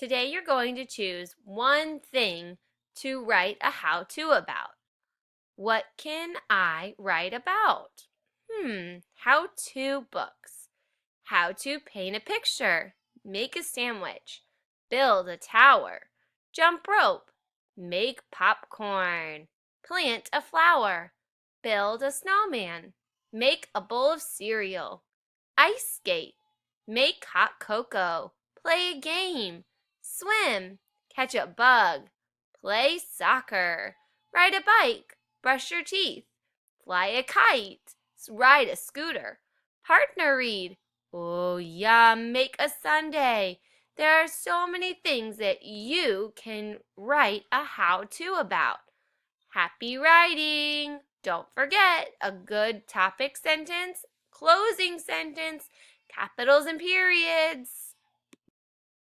Today you're going to choose one thing to write a how-to about. What can I write about? How-to books. How to paint a picture, make a sandwich, build a tower, jump rope, make popcorn, plant a flower, build a snowman, make a bowl of cereal, ice skate, make hot cocoa, play a game, swim, catch a bug, play soccer, ride a bike, brush your teeth, fly a kite, ride a scooter, partner read. Oh, yeah, make a sundae. There are so many things that you can write a how-to about. Happy writing! Don't forget a good topic sentence, closing sentence, capitals and periods.